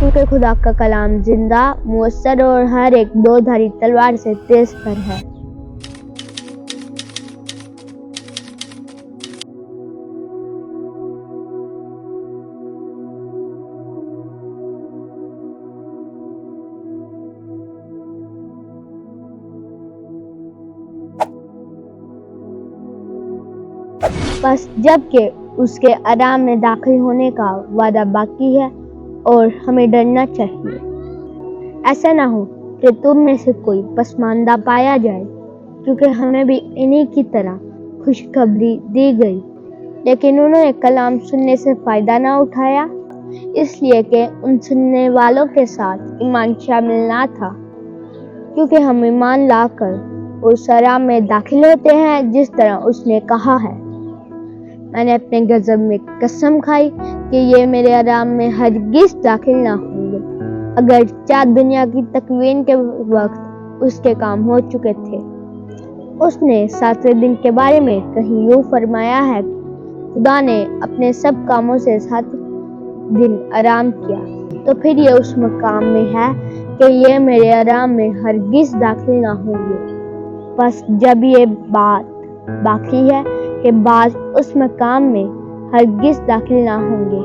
क्योंकि खुदा का कलाम जिंदा, मुअस्सर और हर एक दो धारी तलवार से तेज तर है। बस जबकि उसके आराम में दाखिल होने का वादा बाकी है और हमें डरना चाहिए। ऐसा ना हो कि तुम में से कोई पसमानदा पाया जाए, क्योंकि हमें भी इन्हीं की तरह खुशखबरी दी गई, लेकिन उन्होंने कलाम सुनने से फ़ायदा ना उठाया, इसलिए कि उन सुनने वालों के साथ ईमान शामिल ना था। क्योंकि हम ईमान लाकर उस आराम में दाखिल होते हैं जिस तरह उसने कहा है, मैंने अपने गज़ब में कसम खाई कि ये मेरे आराम में हरगिज़ दाखिल ना होंगे, अगर चाँद दुनिया की तकवीन के वक्त उसके काम हो चुके थे। उसने सातवें दिन के बारे में कहीं यूँ फरमाया है, खुदा ने अपने सब कामों से सातवें दिन आराम किया, तो फिर ये उस मकाम में है कि ये मेरे आराम में हरगिज़ दाखिल ना होंगे। बस जब ये बात बाकी है कि बाज़ उस मकाम में हरगिज़ दाखिल ना होंगे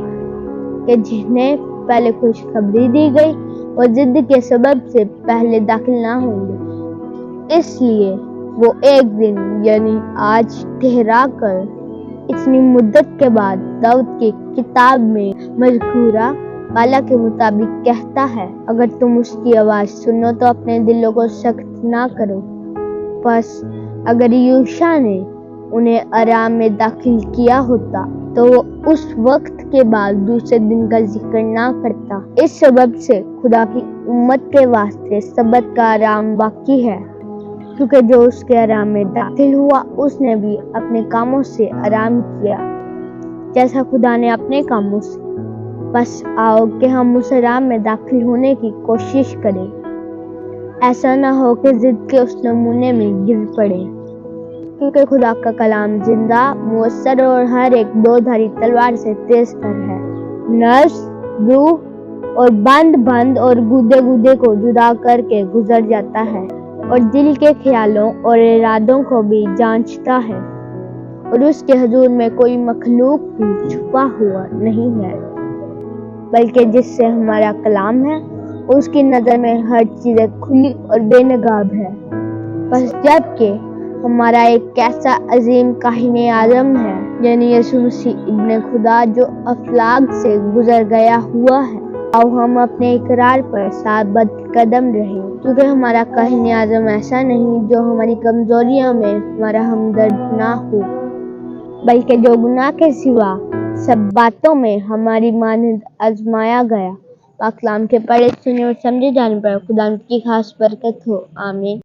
कि जिन्हें पहले खुशखबरी दी गई और जिद के सबब से पहले दाखिल ना होंगे। इसलिए वो एक दिन यानी आज ठहरा कर इतनी मुद्दत के बाद दाऊद की किताब में मज़कूरा वाला के मुताबिक कहता है, अगर तुम उसकी आवाज़ सुनो तो अपने दिलों को सख्त ना करो। बस अगर यूशा ने उन्हें आराम में दाखिल किया होता तो वो उस वक्त के बाद दूसरे दिन का जिक्र ना करता। इस सबब से खुदा की उम्मत के वास्ते सबत का आराम बाकी है, क्योंकि जो उसके आराम में दाखिल हुआ उसने भी अपने कामों से आराम किया जैसा खुदा ने अपने कामों से। बस आओ कि हम उस आराम में दाखिल होने की कोशिश करें, ऐसा ना हो कि जिद के उस नमूने में गिर पड़े। क्योंकि खुदा का कलाम जिंदा, मुअस्सर और हर एक दो धारी तलवार से तेज तर है, नफ्स, रूह और बंद और गुदे को जुदा करके गुजर जाता है और दिल के ख्यालों और इरादों को भी जांचता है, और उसके हुजूर में कोई मखलूक भी छुपा हुआ नहीं है, बल्कि जिससे हमारा कलाम है उसकी नज़र में हर चीज़ खुली और बेनकाब है। बस जबकि हमारा एक कैसा अजीम काहिने आज़म है, यानी यीशु मसीह इब्ने खुदा, जो अफलाक से गुजर गया हुआ है, आओ हम अपने इकरार पर साबित कदम रहें। क्योंकि हमारा काहिने आज़म ऐसा नहीं जो हमारी कमजोरियों में हमारा हमदर्द ना हो, बल्कि जो गुनाह के सिवा सब बातों में हमारी मानद आजमाया गया। पाक कलाम के पढ़े, सुने और समझे जाने पर खुदा की खास बरकत हो। आमीन।